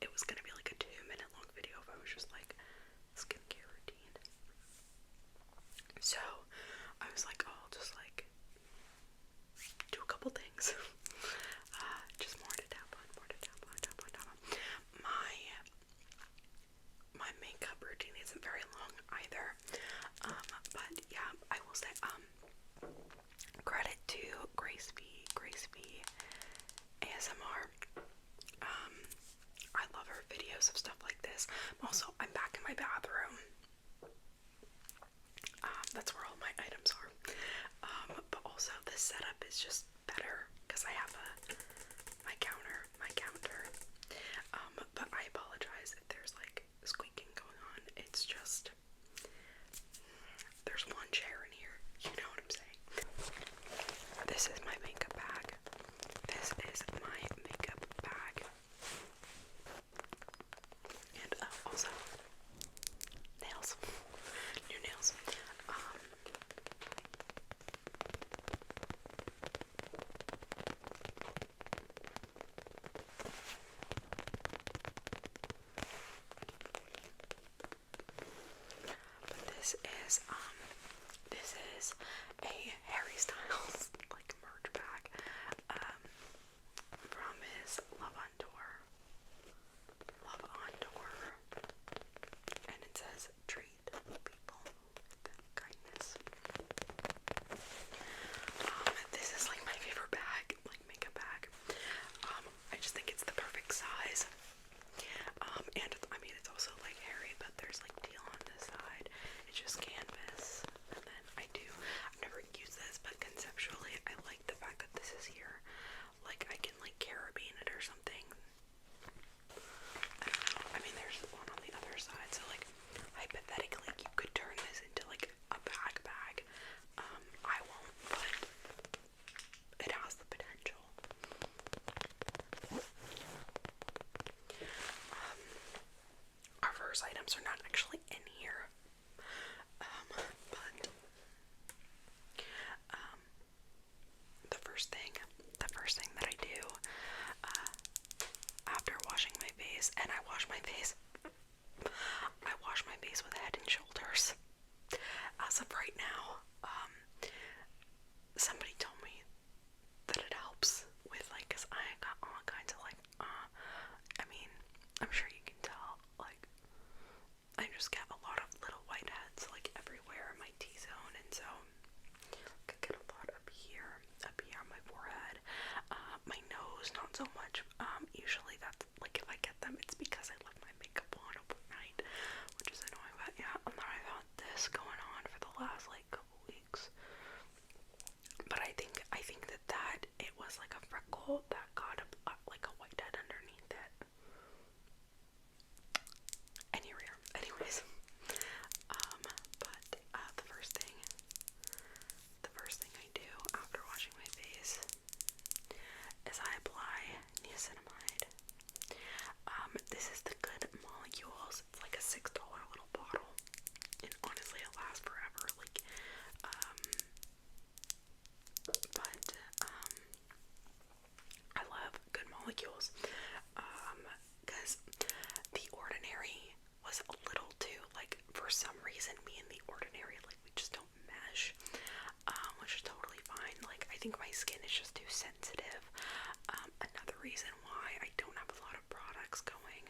it was gonna be like a 2-minute long video if I was just like skincare routine. So I was like, oh, I'll just like do a couple things. Just more to tap on, more to tap on, tap on, tap on. My makeup routine isn't very long either. But yeah, I will say, credit to Grace B ASMR. I love her videos of stuff like this. Also, I'm back in my bathroom. That's where all my items are. But also this setup is just better because I have my counter. But I apologize if there's like squeaking going on. It's just there's one chair in here. You know what I'm saying? This is my makeup bag. This is my makeup bag. And also nails. New nails. But this is a Harry Styles like merch bag from his Love on Tour, and it says treat people with kindness. This is like my favorite bag, like makeup bag. I just think it's the perfect size. And I mean it's also like hairy, but there's like teal on this side. It's just canvas. And then I've never used this, but conceptually I like the fact that this is here. Like I can like carabine it or something. I don't know. I mean there's one on the other side, so like hypothetically you could turn this into like a bag. I won't, but it has the potential. Our first items are not actually in here, but the first thing that I do after washing my face, and I wash my face with Head and Shoulders. As of right now, somebody told me that it helps with like, cause I got all kinds of like, I mean, I'm sure you can tell, like, I just get a lot of little whiteheads like everywhere in my T-zone, and so I get a lot up here on my forehead, my nose, not so much. Usually that's like if I get them, it's because I left my makeup on overnight, which is annoying. But yeah, and then I've had this going on for the last like couple weeks. But I think that it was like a freckle that got like a whitehead underneath it. Anyways, but the first thing I do after washing my face is I apply niacinamide. This is the Good Molecules. It's like a $6 little bottle, and honestly, it lasts forever. Like, I love Good Molecules, because The Ordinary was a little too, like, for some reason, me and The Ordinary, like, we just don't mesh, which is totally fine. Like, I think my skin is just too sensitive. Another reason why I don't have a lot of products going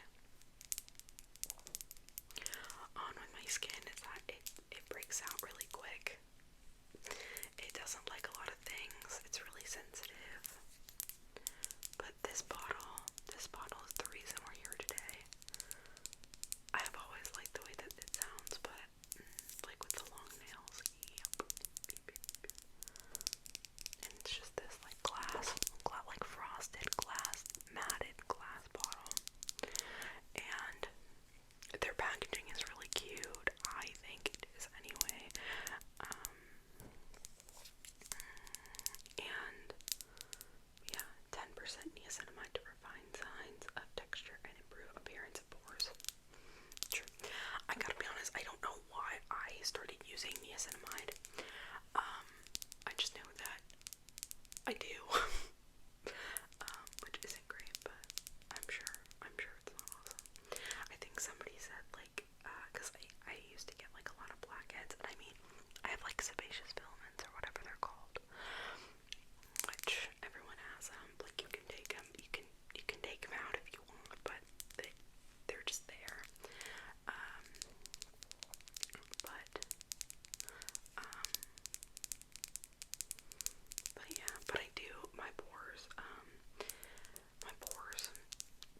on with my skin is that it breaks out really quick. It doesn't like a lot of things. It's really sensitive. But this bottle is the reason we're here today. I have always liked the way that it sounds, but like with the long nails, yep. And it's just this like glass, like frosted glass just there. Um, but, um, but yeah, but I do, my pores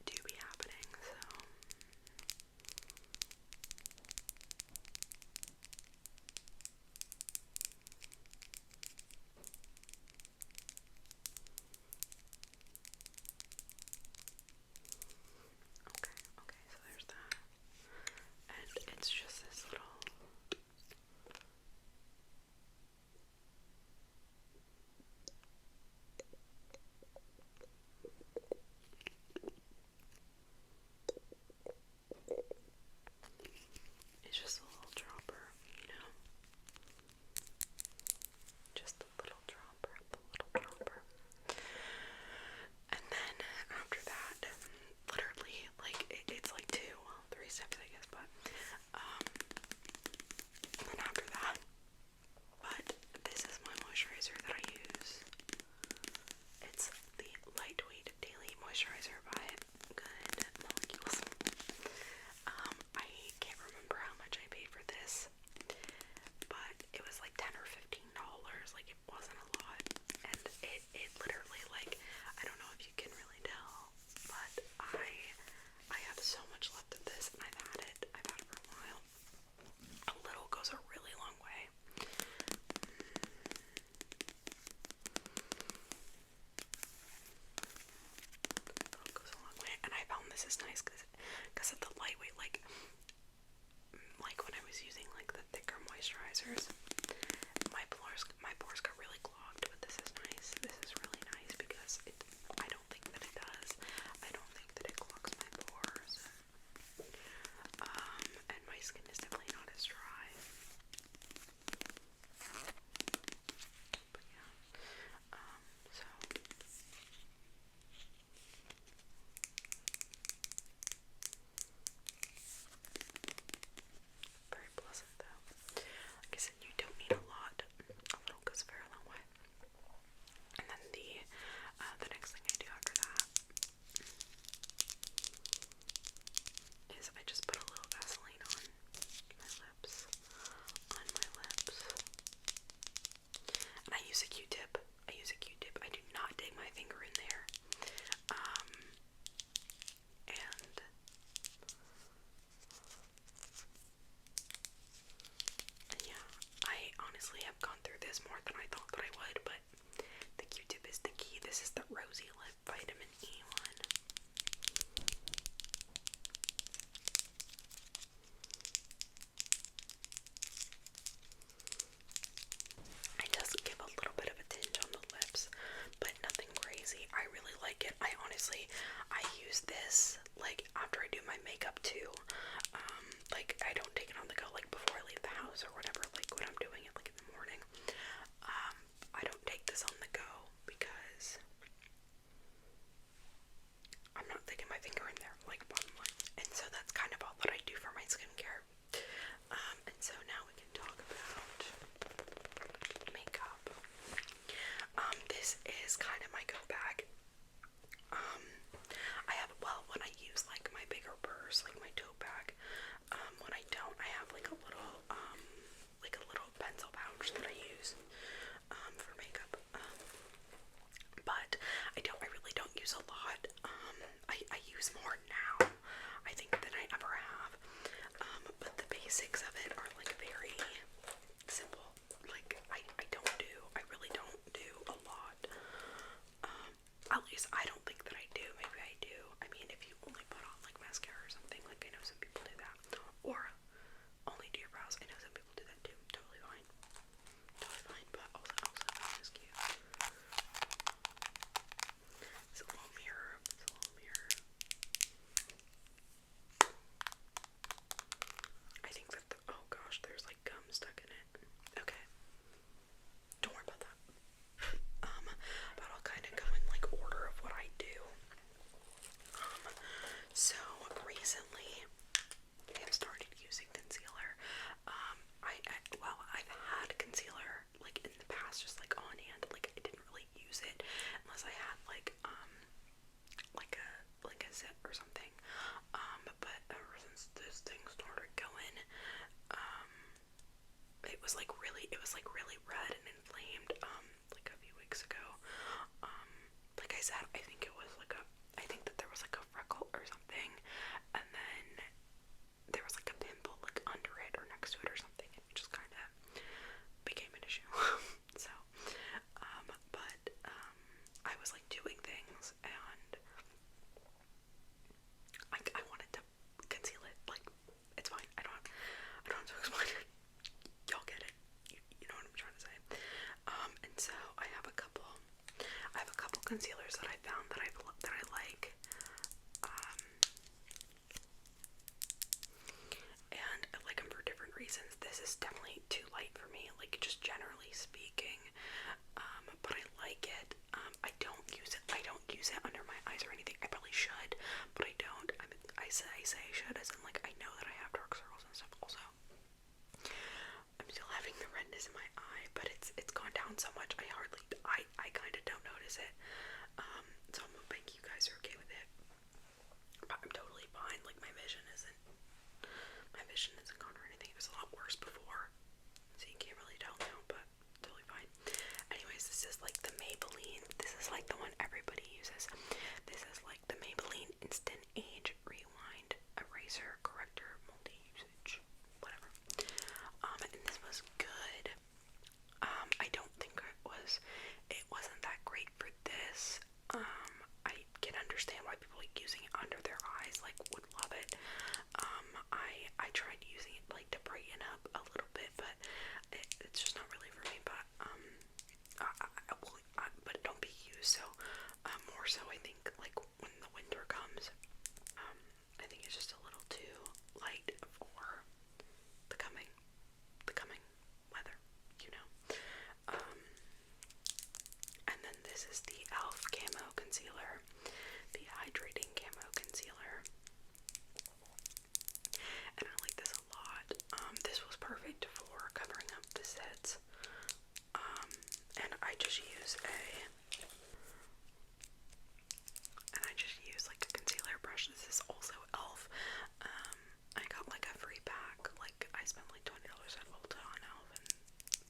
do be happening, so. Okay, so there's that. And it's just this little. It's just a little dropper, you know? Just a little dropper, And then after that, literally, like, it's like 3 steps, I guess, but, and then after that, but this is my moisturizer that I use. It's the Lightweight Daily Moisturizer by Good Molecules. I can't remember how much I paid for this, but it was like $10 or $15, like it wasn't a lot, and it literally, like, I don't know if you can really tell, but I have so much left of this, and I've had it for a while. A little goes a really long way. It goes a long way, and I found this is nice because of the lightweight, like when I was using like the thicker moisturizers, my pores got really clogged, but this is nice. This is really nice because I don't think that it does. I don't think that it clogs my pores. And my skin is definitely not as dry. But yeah. So very pleasant though. Like I said, you don't need a lot. A little goes a very long way. And then the next thing I do after that is I just put a little Vaseline on my lips. And I use a Q-tip. I do not dig my finger in there. And yeah, I honestly have gone through this more than I thought that I would, but the Q-tip is the key. This is the Rosy Lip Vitamin E one. It does give a little bit of a tinge on the lips, but nothing crazy. I really like it. I use this like after I do my makeup too. Like I don't take it on the go like before I leave the house or whatever, like when I'm doing it like in the morning. I don't take this on the go because I'm not sticking my finger in there, like bottom line. And so that's kind of all that I do for my skincare. And so now we can talk about makeup. This is kind of my go bag. I have, well, when I use like my bigger purse, like my tote bag, when I don't, I have like a little pencil pouch that I use, for makeup. But I really don't use a lot. I use more now, I think, than I ever have. But the basics of it are like very simple. Like I really don't do a lot. At least I don't think that I do. Maybe I do. I mean, if you only put on like mascara or something, like I know some people do that. Or only do your brows. I know some people do that too. Totally fine. Totally fine, but also this is cute. It's a little mirror. I think that oh gosh, there's like gum stuck in it. Okay. Don't worry about that. But I'll kind of go in like order of what I do. So recently I have started using concealer. I've had concealer like in the past, just like on hand. Like I didn't really use it unless I had like a zit or something. But it was like really red and inflamed, like a few weeks ago. Like I said, I think that there was like a freckle or something, and then there was like a pimple like under it or next to it or something, and it just kind of became an issue. So, I was like doing things, and like I wanted to conceal it. Like, it's fine. I don't have to explain it. Y'all get it. You know what I'm trying to say. And so I have a couple concealers that I found that I like. And I like them for different reasons. This is definitely too light for me, like just generally speaking. But I like it. I don't use it under my eyes or anything. I probably should, but I don't. I say I should, as in like I know that I have dark circles and stuff. Also, I'm still having the redness in my eye, but it's gone down so much. I kind of don't notice it. So I'm hoping you guys are okay with it. But I'm totally fine. Like my vision isn't gone or anything. It was a lot worse before, so you can't really tell now, but totally fine. Anyways, this is like the Maybelline. This is like the one everybody uses. This is like the Maybelline Instant Age Rewind Eraser Corrector Multi-Usage, whatever. And this was good. I don't think it wasn't that great for this. I can understand why people like using it under their eyes, like would love it. I tried using it like to brighten up a little bit, but it's just not really for me. But but don't be used. So more so, I think like when the winter comes, I think it's just a little too light for the coming weather, you know. And then this is the e.l.f. Camo Concealer, the Hydrating Camo Concealer. And I like this a lot. This was perfect for covering up the zits. And I just use like a concealer brush. This is also e.l.f. I got like a free pack. Like I spent like $20 at Ulta on e.l.f. and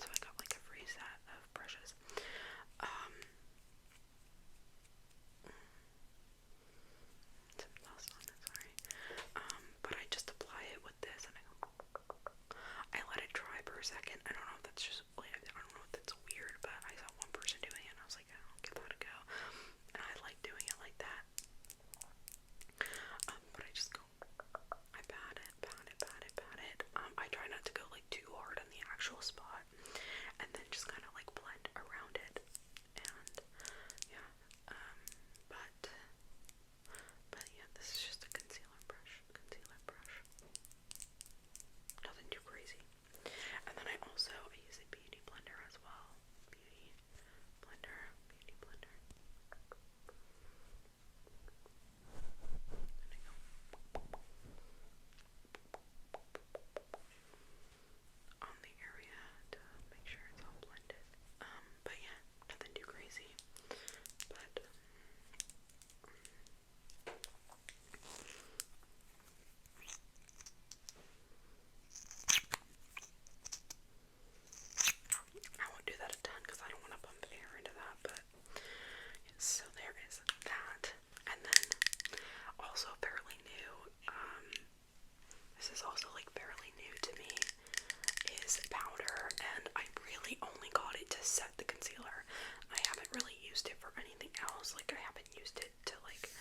so I got like a free set of brushes. Some dust on it, sorry. But I just apply it with this and I let it dry for a second. I don't know if that's just like, I don't know if that's weird, but I saw one person doing it and I was like, I'll give that a go. And I like doing it like that. But I just go, I pat it. I try not to go like too hard on the actual spot, and then just kind of like blend around it. And yeah, but yeah, this is just a concealer brush. Nothing too crazy. And then I use a beauty blender as well. Beauty blender. There we go. On the area to make sure it's all blended. But yeah, nothing too crazy. But I won't do that a ton because I don't want to pump air into that, but so there is that. And then also fairly new, this is also like fairly new to me, is powder, and I really only got it to set the concealer. I haven't really used it for anything else. Like I haven't used it to like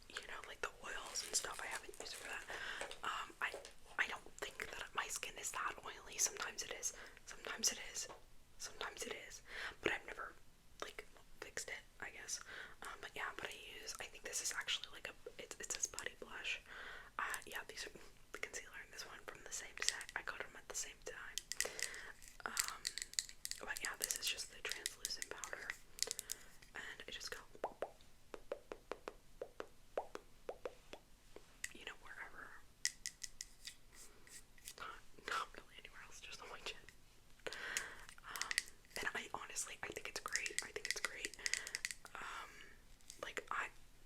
you know, like the oils and stuff. I haven't used it for that. I don't think that my skin is that oily. Sometimes it is. But I've never like fixed it, I guess. But yeah, I think this is actually like it says Body Blush. Yeah, these are the concealer and this one from the same set. I got them at the same time. But yeah, this is just the translucent powder. And I just go, you know, wherever. Not really anywhere else, just on my chin. And I think it's great. Like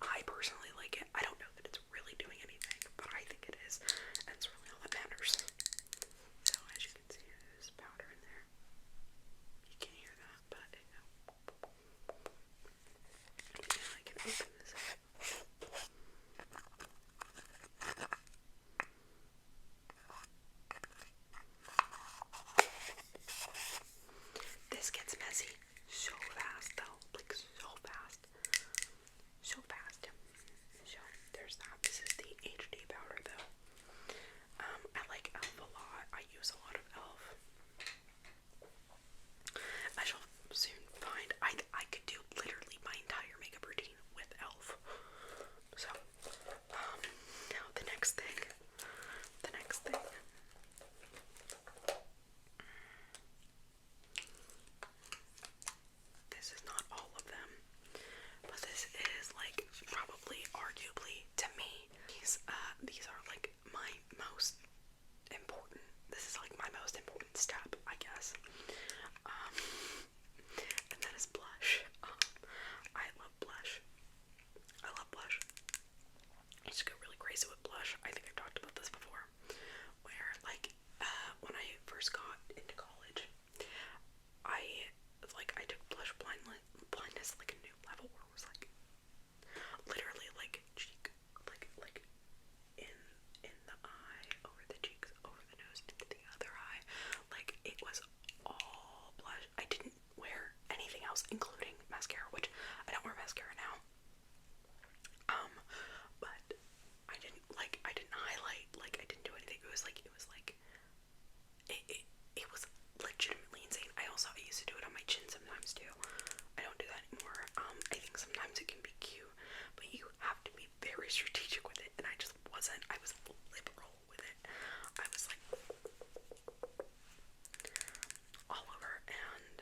I personally like next thing. This is not all of them, but this is like probably, arguably, to me, these are like my most important. This is like my most important step, I guess. And that is blush. I love blush. I love blush. I just go really crazy with blush. I think I've talked about this before. Where like when I first got into college, I took blush blindness like a new level, where it was like literally like cheek, like in the eye, over the cheeks, over the nose, into the other eye. Like it was all blush. I didn't wear anything else, including mascara, which I don't wear mascara now. But I didn't highlight, like I didn't do anything. It was like it was legitimately insane. I used to do it on my chin sometimes too. I don't do that anymore. I think sometimes it can be cute, but you have to be very strategic with it, and I just wasn't. I was liberal with it. I was like all over, and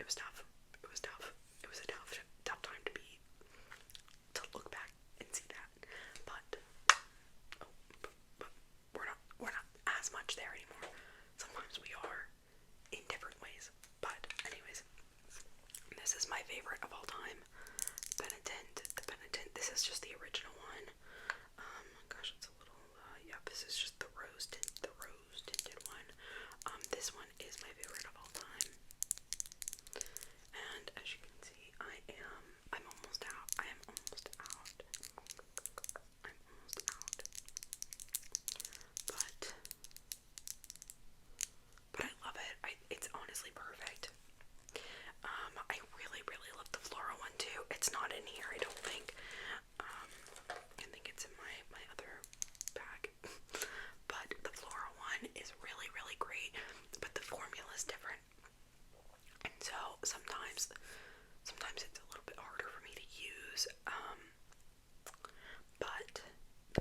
it was tough. It was tough. It was a tough time to look back and see that. But we're not as much there anymore. Sometimes we are in different ways. But anyways, this is my favorite of all time. The Penitent. This is just the original one. Gosh, it's a little yeah, this is just the rose tinted one. This one is my favorite of all time. And as you can see, I'm almost out. I'm almost out. But I love it. It's honestly perfect. I really love the floral one too. It's not in here, I don't think. I think it's in my other bag. But the floral one is really great. But the formula is different. And so sometimes it's a little bit harder for me to use. But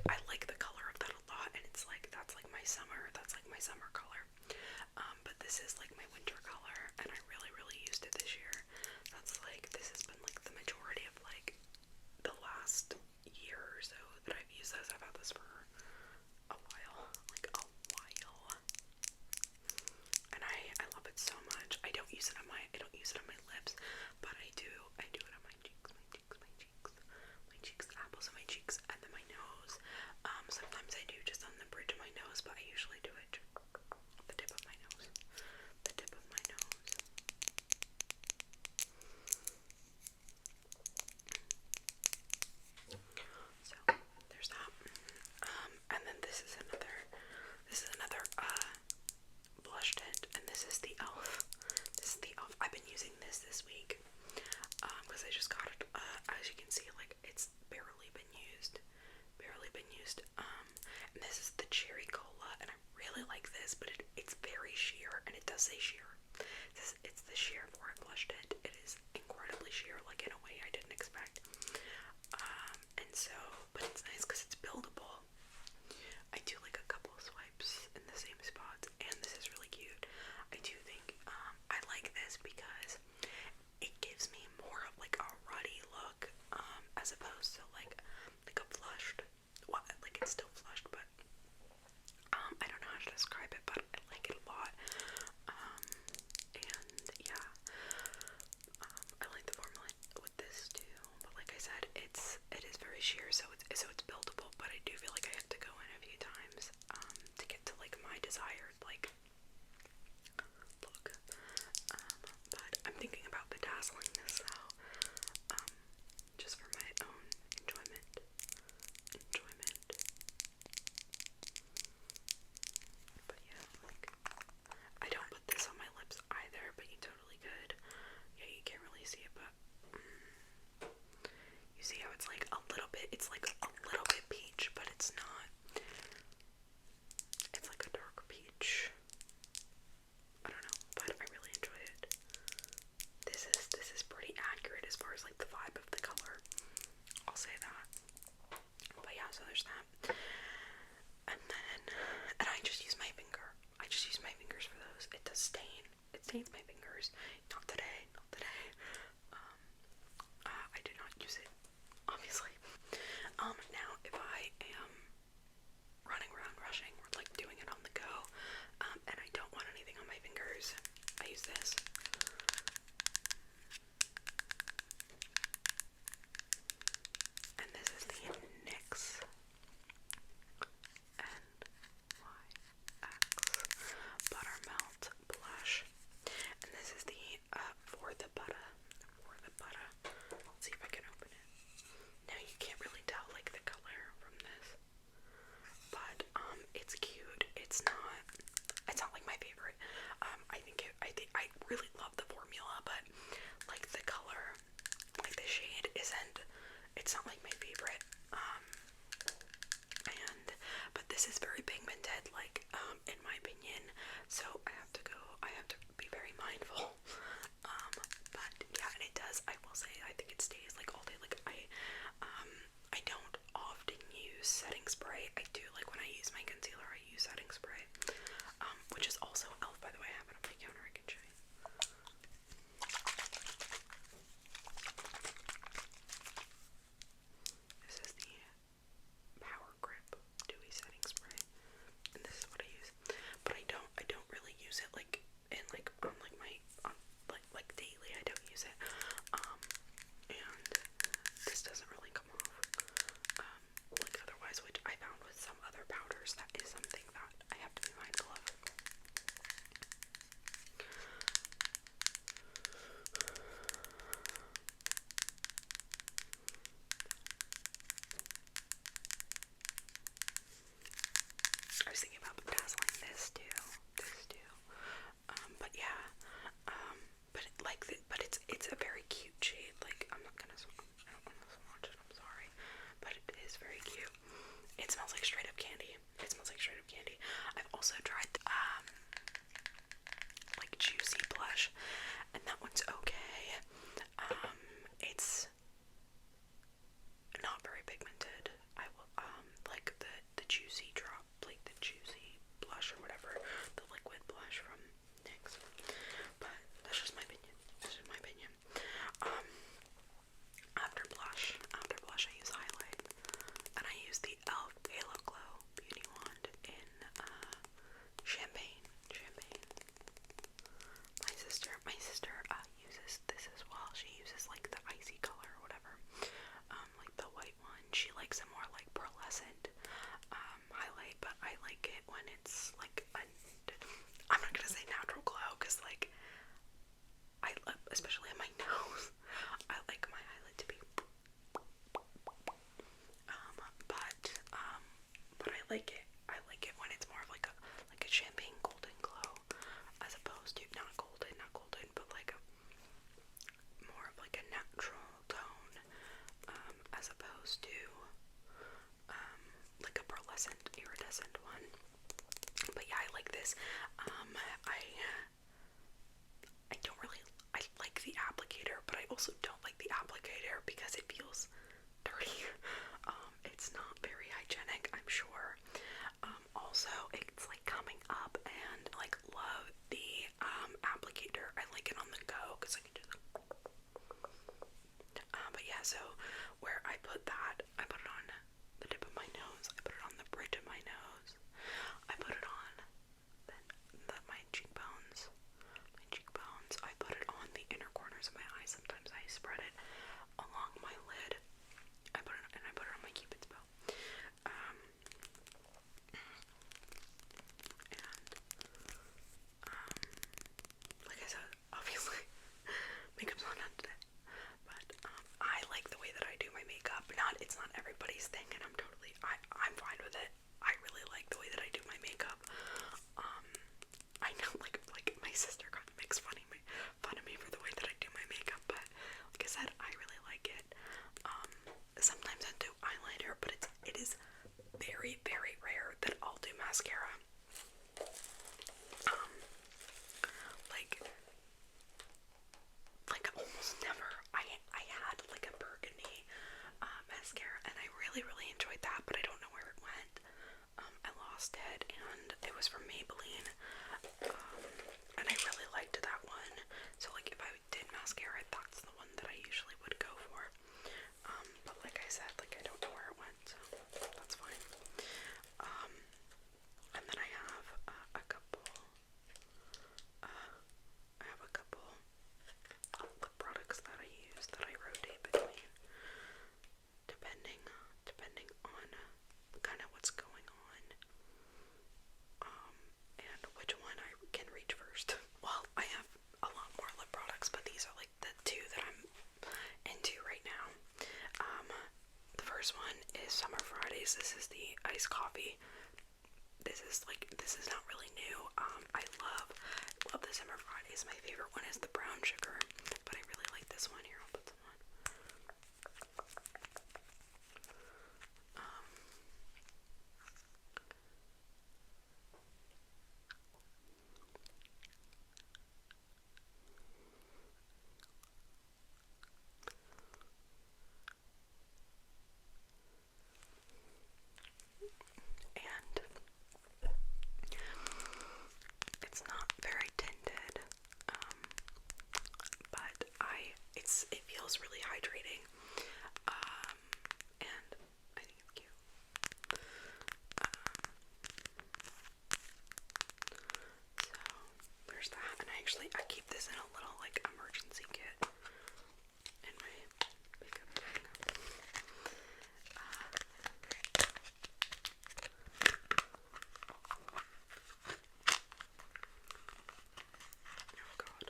I like the color of that a lot, and it's like that's like my summer color. But this is like my winter color, and I really used it this year. This has been like the majority of like the last year or so that I've used this. I've had this for a while. And I love it so much. I don't use it on my lips, but I do it on my cheeks, the apples of my cheeks, and then my nose. Sometimes I do just on the bridge of my nose, but I usually do it the tip of my nose. So there's that. And then this is another blush tint, and this is the e.l.f. I've been using this week because I just got it. As you can see, like it's barely been used. And this is the cherry cola, and I really like this, but it's very sheer, and it does say sheer. It's the sheer for it blush tint. It is incredibly sheer, like in a way I didn't expect. And so, but it's nice because it's buildable. I do like a couple of swipes in the same spots, and this is really cute. I do think I like this because it gives me more of like a ruddy look, as opposed to like a flushed. Well, like it's still flushed, but I don't know how to describe it, but I like it a lot. And yeah, I like the formula with this too. But like I said, it is very sheer, so it's buildable. But I do feel like I have to go in a few times to get to like my desired like look. But I'm thinking about bedazzling this though, just for my own enjoyment. But yeah, like I don't put this on my lips either, but you totally could. Yeah, you can't really see it, but you see how it's like a little bit. It's like a little bit peach, but it's not. It's like a dark peach. I don't know, but I really enjoy it. This is pretty accurate as far as like the vibe of the color. I'll say that. But yeah, so there's that. scissors for those. It does stain. It stains my fingers. Not today. Not today. I did not use it, obviously. Now if I am running around rushing or like doing it on the go, and I don't want anything on my fingers, I use this. And this is the NYX Buttermelt Blush. And this is the For the Butter. Let's see if I can open it. Now you can't really tell like the color from this, but it's cute. It's not like my favorite. I really love the formula, but like the color, like the shade it's not like my favorite. But this is very pigmented, like in my opinion. So I have to be very mindful. But yeah, and it does. I will say, I think it stays like all day. Like I don't often use setting spray. I do like when I use my concealer, I use setting spray, which is also e.l.f. by the way. I have it on my counter. I can show you. This is the Power Grip Dewy Setting Spray, and this is what I use. But I don't really use it like in like on like my like daily. I don't use it. And this doesn't really come off like otherwise, which I found with some other powders. That is something that I have to be mindful of. I was thinking about bedazzling this too. But yeah, but it's a very cute shade. Like I don't want to swatch it. I'm sorry, but it is very cute. It smells like straight up candy. I've also tried like Juicy blush, and that one's okay. It's not very pigmented. I will like the Juicy drop, like the Juicy blush or whatever, the liquid blush from NYX. But that's just my opinion. After blush, I use highlight, and I use the e.l.f. Halo Glow Beauty Wand in Champagne. My sister uses this as well. She uses like the icy color or whatever, like the white one. She likes a more like pearlescent highlight, but I like it when it's like I'm not gonna say natural glow, because like I love, especially on my nose, I like my highlight to be but I like it when it's more of like a champagne golden glow, as opposed to not golden, but like a more of like a natural tone, as opposed to like a pearlescent iridescent one. But yeah, I like this. I don't really, I like the applicator, but I also don't like the applicator because it feels dirty. It's not very hygienic, I'm sure. Also, it's like coming up, and like love the applicator. I like it on the go because I can just but yeah, so where I put that, I put it on the tip of my nose, I put it on the bridge of my nose, I put it on my cheekbones, I put it on the inner corners of my eyes. Sometimes I spread it along my lid. I put it on my Cupid's bow. Like I said, obviously, makeup's not done today. But I like the way that I do my makeup. It's not everybody's thing, and I'm fine with it. I really like the way that I do my makeup. I know, like my sister kind of makes fun of me for the way that I do my makeup, but like I said, I really like it. Sometimes I do eyeliner, but it is very, very rare that I'll do mascara. Like almost never. I had like a burgundy mascara, and I really, really enjoyed that, but I don't know where it went. I lost it, and it was from Maybelline. one is Summer Fridays. This is the iced coffee. This is not really new. I love the Summer Fridays. My favorite one is the brown sugar, but I really like this one. Here, I'll put some on. And it's not very tinted, but it feels really hydrating, and I think it's cute. So there's that, and I keep this in a little like emergency kit in my makeup bag. Oh god.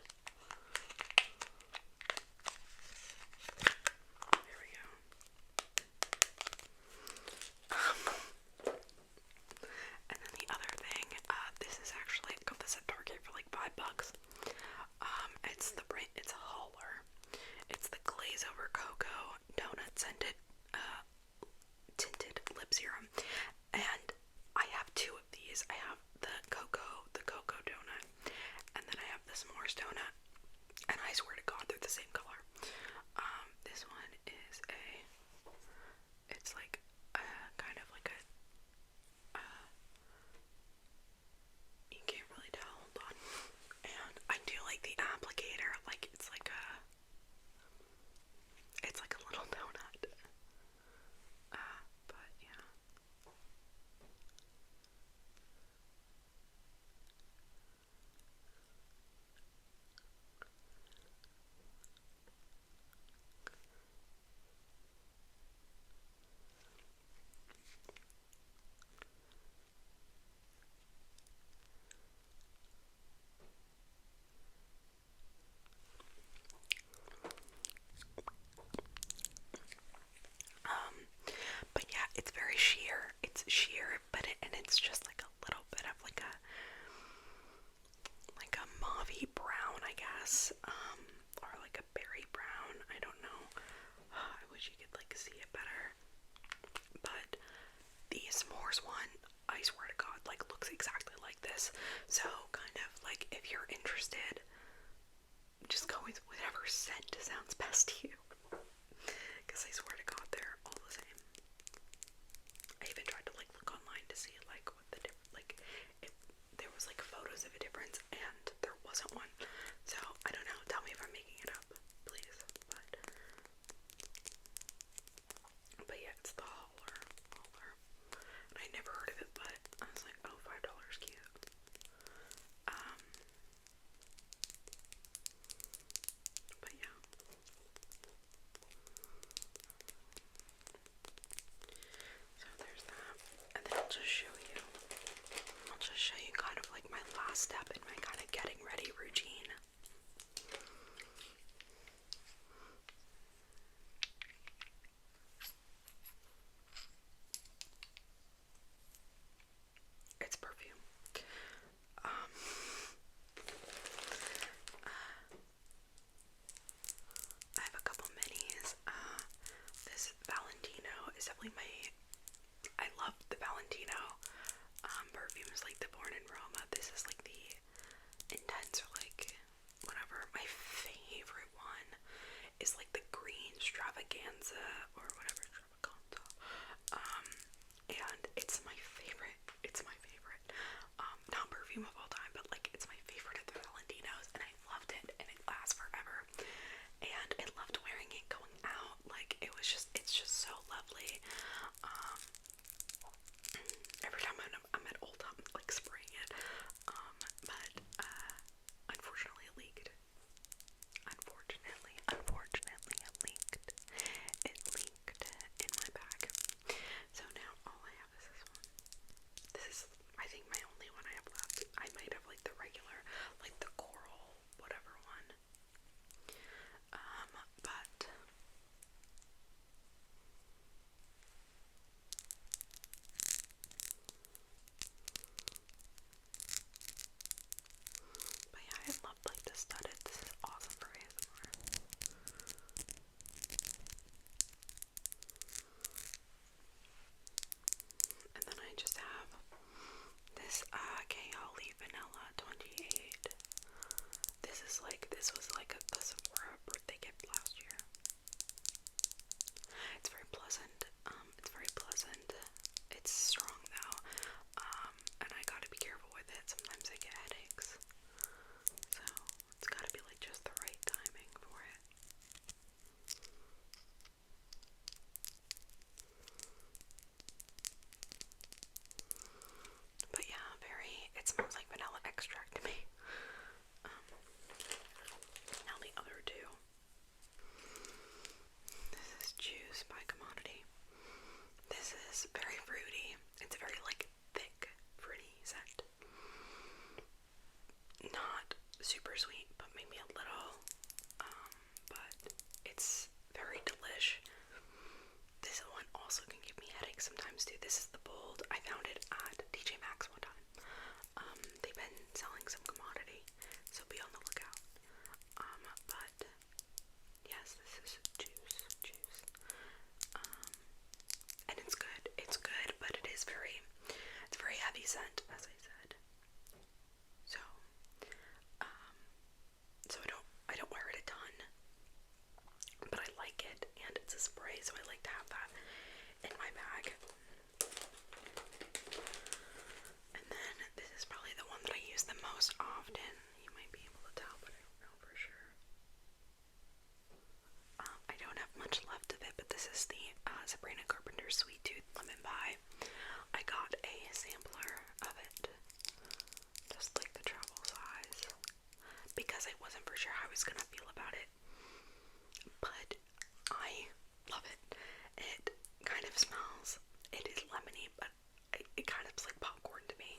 There we go. And then the other thing, this is actually, I got this at Target for like $5. It's a hauler. It's the glaze over cocoa donut scented tinted lip serum, and I have two of these. I have the cocoa donut, and then I have the s'mores donut, and I swear to God, they're the same color. This one is it's like kind of like a, you can't really tell, hold on. And I do like the applicator, like it's like a little donut. But yeah. But yeah, it's very sheer. It's sheer, but it's just like a little bit of like a mauvey brown, I guess, or like a berry brown. I don't know. I wish you could like see it better. But the s'mores one, I swear to God, like looks exactly like this. So kind of like if you're interested, just go with whatever scent sounds best to you. Because I swear to God, they're all the same. I even tried to like look online to see like what the like if there was like photos of a difference, and there wasn't one. So I don't know. Tell me if I'm making it up, please. But yeah, it's the hauler. And I never heard of it, but I was like, oh, $5 cute. But yeah. So there's that. And then I'll just show you kind of like my last step in my kind of getting ready routine. This is very fruity. It's a very like thick, fruity scent. Not super sweet, but maybe a little. But it's very delish. This one also can give me headaches sometimes too. This is the Bold. I found it at TJ Maxx one time. They've been selling some commodity, so be on the lookout. But yes, this is juice. And it's good. It's good, but it's very heavy scent, as I said. So, so I don't wear it a ton, but I like it, and it's a spray, so I like to have that in my bag. And then this is probably the one that I use the most often. You might be able to tell, but I don't know for sure. I don't have much left of it, but this is the Sabrina Carpenter Sweet Tooth Lemon Pie. I got a sampler of it, just like the travel size, because I wasn't for sure how I was gonna feel about it. But I love it. It kind of smells, it is lemony, but it kind of smells like popcorn to me.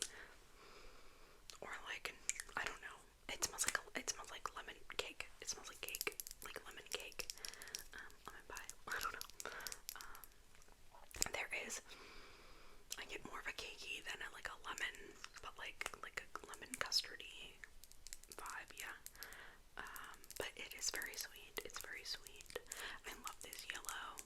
Or like, I don't know. It smells like lemon cake. It smells like cake, like lemon cake. Lemon pie. I don't know. I get more of a cakey than like a lemon, but like a lemon custardy vibe, yeah. But it is very sweet. It's very sweet. I love this yellow.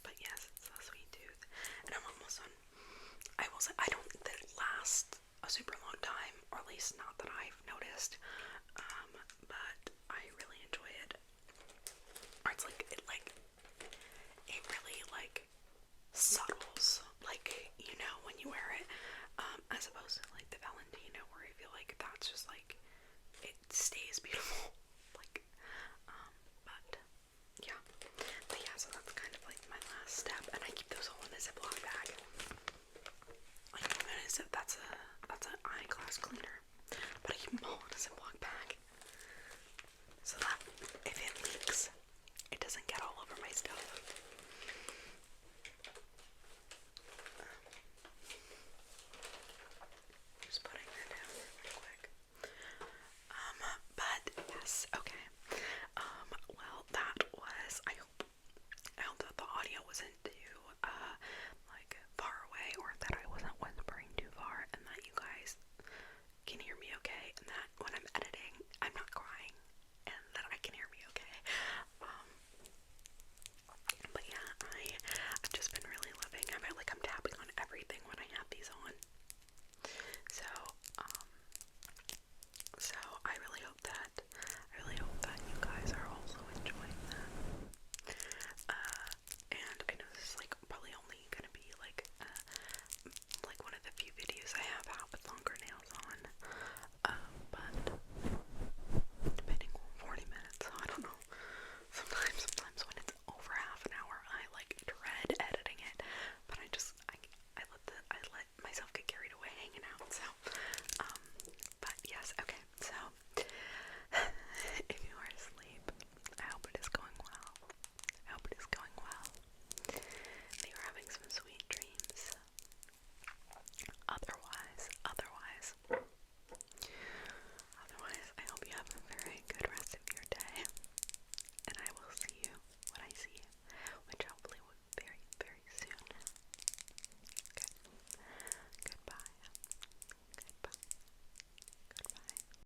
But yes, it's a sweet tooth. And I'm almost done. I will say, I don't think that it lasts a super long time, or at least not that I've noticed. But I really enjoy it. Or it's like, it really like subtles, like, you know, when you wear it, as opposed to like the Valentino, where I feel like that's just like, it stays beautiful, like, but, yeah, so that's kind of like my last step, and I keep those all in a Ziploc bag, like, that's a eye